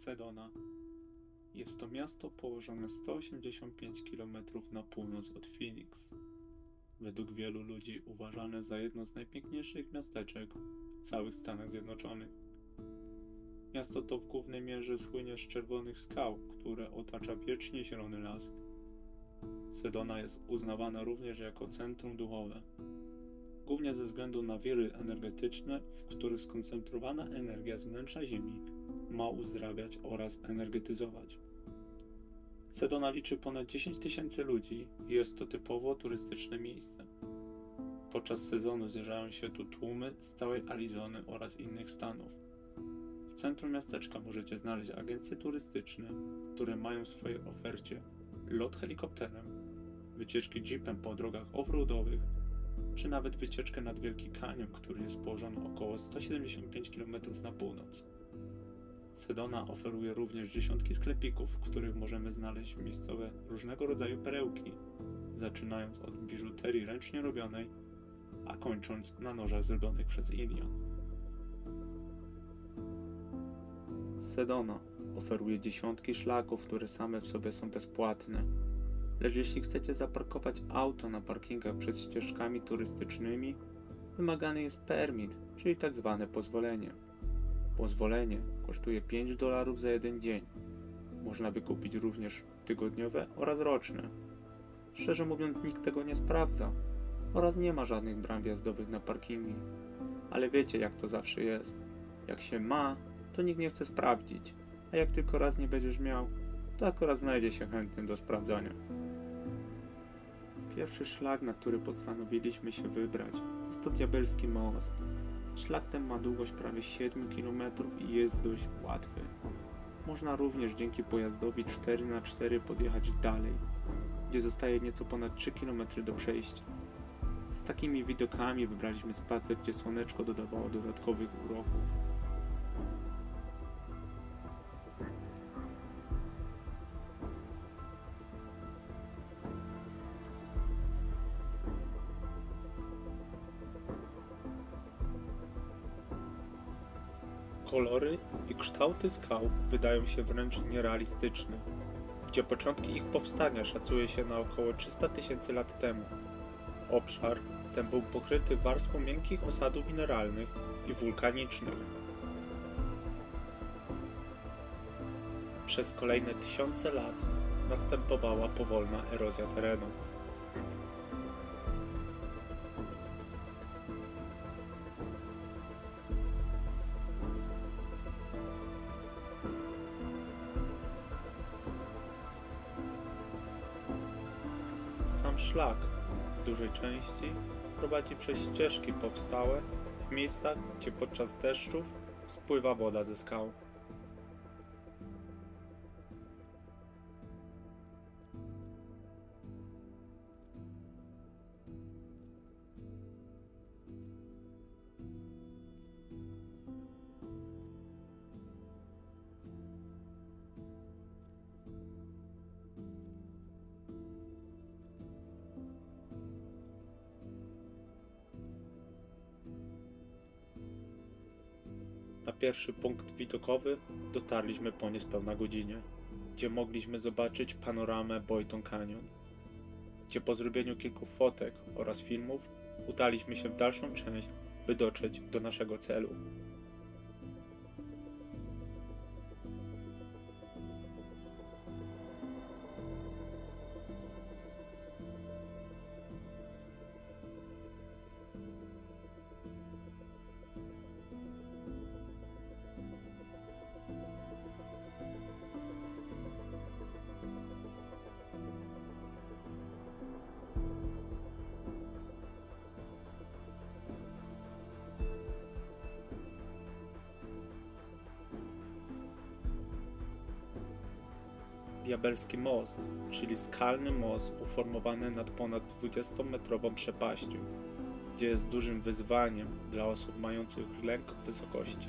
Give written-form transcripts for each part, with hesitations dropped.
Sedona. Jest to miasto położone 185 km na północ od Phoenix. Według wielu ludzi uważane za jedno z najpiękniejszych miasteczek w całych Stanach Zjednoczonych. Miasto to w głównej mierze słynie z czerwonych skał, które otacza wiecznie zielony las. Sedona jest uznawana również jako centrum duchowe, głównie ze względu na wiry energetyczne, w których skoncentrowana energia z wnętrza Ziemi ma uzdrawiać oraz energetyzować. Sedona liczy ponad 10 000 ludzi i jest to typowo turystyczne miejsce. Podczas sezonu zjeżdżają się tu tłumy z całej Arizony oraz innych stanów. W centrum miasteczka możecie znaleźć agencje turystyczne, które mają w swojej ofercie lot helikopterem, wycieczki jeepem po drogach off-roadowych, czy nawet wycieczkę nad Wielki Kanion, który jest położony około 175 km na północ. Sedona oferuje również dziesiątki sklepików, w których możemy znaleźć miejscowe różnego rodzaju perełki, zaczynając od biżuterii ręcznie robionej, a kończąc na nożach zrobionych przez Indian. Sedona oferuje dziesiątki szlaków, które same w sobie są bezpłatne. Lecz jeśli chcecie zaparkować auto na parkingach przed ścieżkami turystycznymi, wymagany jest permit, czyli tak zwane pozwolenie. Pozwolenie kosztuje $5 za jeden dzień. Można wykupić również tygodniowe oraz roczne. Szczerze mówiąc, nikt tego nie sprawdza oraz nie ma żadnych bram wjazdowych na parkingi. Ale wiecie, jak to zawsze jest. Jak się ma, to nikt nie chce sprawdzić, a jak tylko raz nie będziesz miał, to akurat znajdzie się chętny do sprawdzania. Pierwszy szlak, na który postanowiliśmy się wybrać, jest to Diabelski Most. Szlak ten ma długość prawie 7 km i jest dość łatwy. Można również dzięki pojazdowi 4x4 podjechać dalej, gdzie zostaje nieco ponad 3 km do przejścia. Z takimi widokami wybraliśmy spacer, gdzie słoneczko dodawało dodatkowych uroków. Kolory i kształty skał wydają się wręcz nierealistyczne, gdzie początki ich powstania szacuje się na około 300 000 lat temu. Obszar ten był pokryty warstwą miękkich osadów mineralnych i wulkanicznych. Przez kolejne tysiące lat następowała powolna erozja terenu. Sam szlak w dużej części prowadzi przez ścieżki powstałe w miejscach, gdzie podczas deszczów spływa woda ze skał. Na pierwszy punkt widokowy dotarliśmy po niespełna godzinie, gdzie mogliśmy zobaczyć panoramę Boynton Canyon, gdzie po zrobieniu kilku fotek oraz filmów udaliśmy się w dalszą część, by dotrzeć do naszego celu. Diabelski Most, czyli skalny most uformowany nad ponad 20-metrową przepaścią, gdzie jest dużym wyzwaniem dla osób mających lęk wysokości.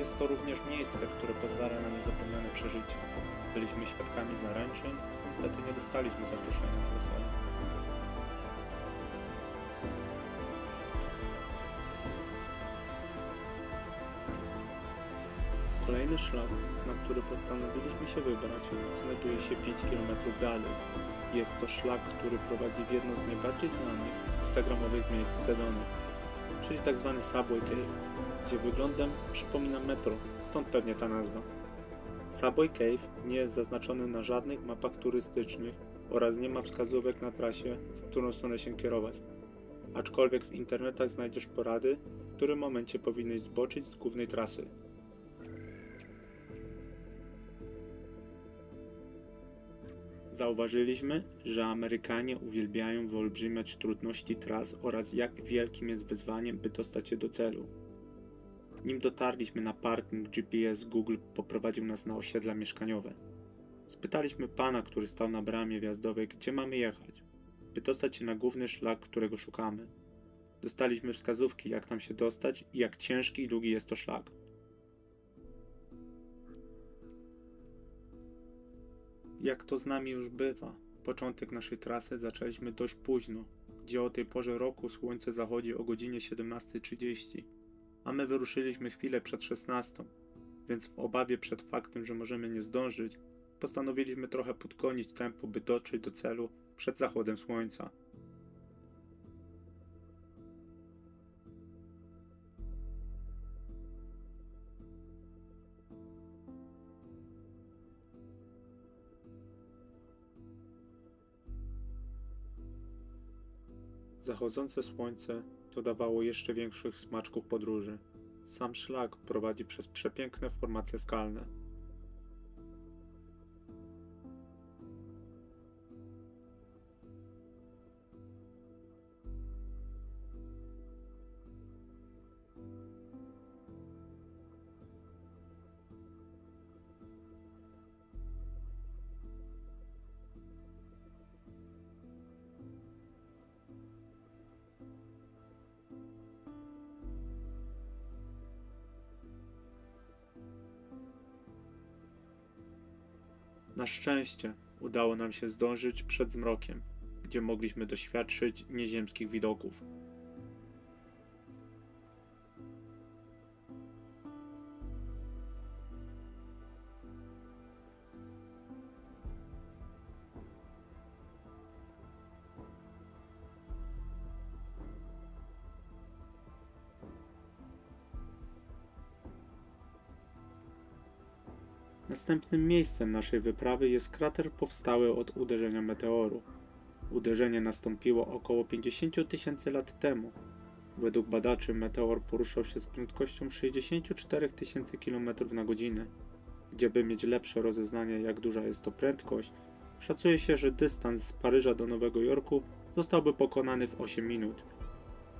jest to również miejsce, które pozwala na niezapomniane przeżycie. Byliśmy świadkami zaręczyn, niestety nie dostaliśmy zaproszenia na wesele. Kolejny szlak, na który postanowiliśmy się wybrać, znajduje się 5 km dalej. Jest to szlak, który prowadzi w jedno z najbardziej znanych instagramowych miejsc Sedony, czyli tzw. Subway Cave, gdzie wyglądem przypomina metro, stąd pewnie ta nazwa. Subway Cave nie jest zaznaczony na żadnych mapach turystycznych oraz nie ma wskazówek na trasie, w którą stronę się kierować. Aczkolwiek w internetach znajdziesz porady, w którym momencie powinieneś zboczyć z głównej trasy. Zauważyliśmy, że Amerykanie uwielbiają wyolbrzymiać trudności tras oraz jak wielkim jest wyzwaniem, by dostać się do celu. Nim dotarliśmy na parking, GPS Google poprowadził nas na osiedla mieszkaniowe. Spytaliśmy pana, który stał na bramie wjazdowej, gdzie mamy jechać, by dostać się na główny szlak, którego szukamy. Dostaliśmy wskazówki, jak tam się dostać i jak ciężki i długi jest to szlak. Jak to z nami już bywa, początek naszej trasy zaczęliśmy dość późno, gdzie o tej porze roku słońce zachodzi o godzinie 17:30, a my wyruszyliśmy chwilę przed 16:00, więc w obawie przed faktem, że możemy nie zdążyć, postanowiliśmy trochę podgonić tempo, by dotrzeć do celu przed zachodem słońca. Zachodzące słońce dodawało jeszcze większych smaczków podróży. Sam szlak prowadzi przez przepiękne formacje skalne. Na szczęście udało nam się zdążyć przed zmrokiem, gdzie mogliśmy doświadczyć nieziemskich widoków. Następnym miejscem naszej wyprawy jest krater powstały od uderzenia meteoru. Uderzenie nastąpiło około 50 000 lat temu. Według badaczy meteor poruszał się z prędkością 64 000 km/h. Gdzieby mieć lepsze rozeznanie, jak duża jest to prędkość, szacuje się, że dystans z Paryża do Nowego Jorku zostałby pokonany w 8 minut.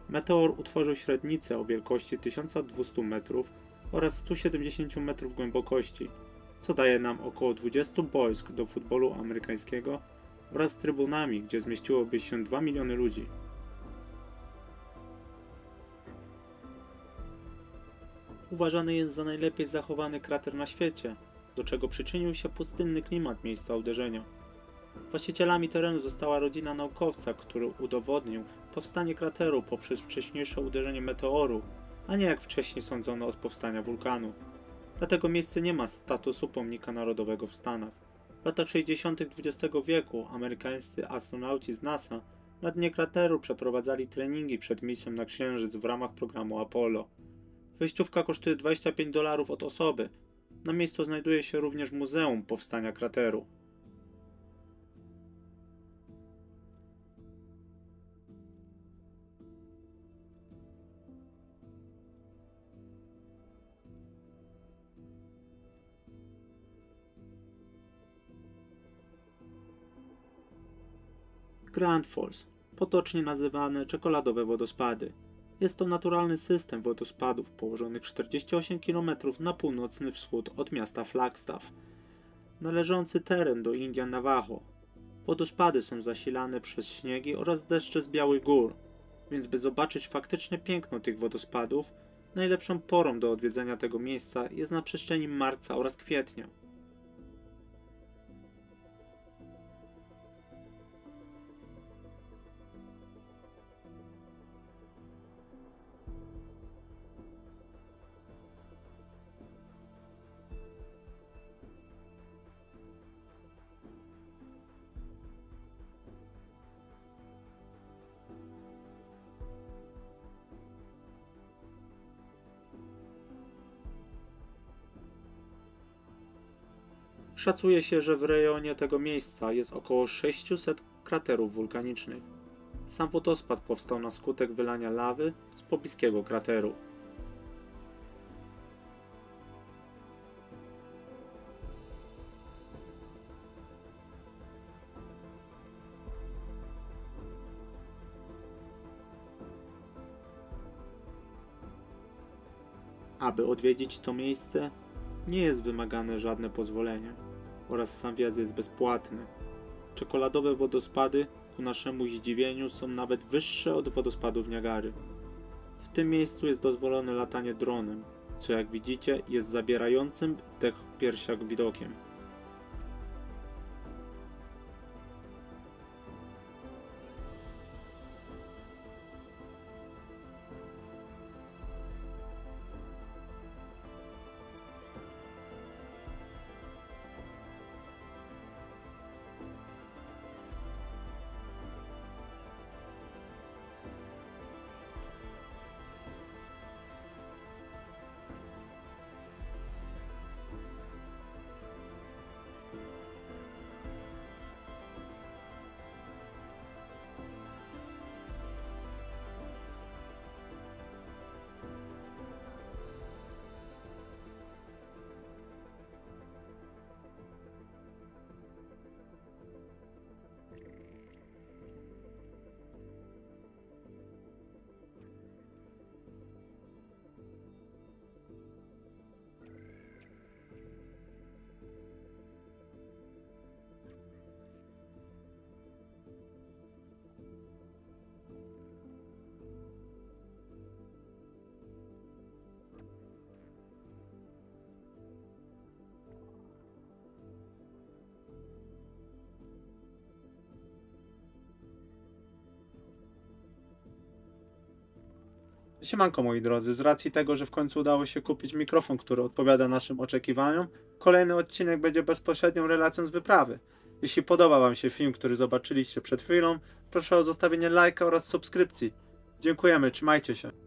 Meteor utworzył średnicę o wielkości 1200 metrów oraz 170 metrów głębokości, co daje nam około 20 boisk do futbolu amerykańskiego wraz z trybunami, gdzie zmieściłoby się 2 miliony ludzi. Uważany jest za najlepiej zachowany krater na świecie, do czego przyczynił się pustynny klimat miejsca uderzenia. Właścicielami terenu została rodzina naukowca, który udowodnił powstanie krateru poprzez wcześniejsze uderzenie meteoru, a nie jak wcześniej sądzono od powstania wulkanu. Dlatego miejsce nie ma statusu pomnika narodowego w Stanach. W latach 60. XX wieku amerykańscy astronauci z NASA na dnie krateru przeprowadzali treningi przed misją na Księżyc w ramach programu Apollo. Wejściówka kosztuje $25 od osoby. Na miejscu znajduje się również Muzeum Powstania Krateru. Grand Falls, potocznie nazywane czekoladowe wodospady. Jest to naturalny system wodospadów położonych 48 km na północny wschód od miasta Flagstaff, należący teren do Indian Navajo. Wodospady są zasilane przez śniegi oraz deszcze z Białych Gór, więc by zobaczyć faktyczne piękno tych wodospadów, Najlepszą porą do odwiedzenia tego miejsca jest na przestrzeni marca oraz kwietnia. Szacuje się, że w rejonie tego miejsca jest około 600 kraterów wulkanicznych. Sam wodospad powstał na skutek wylania lawy z pobliskiego krateru. Aby odwiedzić to miejsce, nie jest wymagane żadne pozwolenie oraz sam wjazd jest bezpłatny. Czekoladowe wodospady ku naszemu zdziwieniu są nawet wyższe od wodospadów Niagary. W tym miejscu jest dozwolone latanie dronem, co jak widzicie jest zabierającym dech w piersiach widokiem. Siemanko moi drodzy, z racji tego, że w końcu udało się kupić mikrofon, który odpowiada naszym oczekiwaniom, kolejny odcinek będzie bezpośrednią relacją z wyprawy. Jeśli podoba Wam się film, który zobaczyliście przed chwilą, proszę o zostawienie lajka oraz subskrypcji. Dziękujemy, trzymajcie się.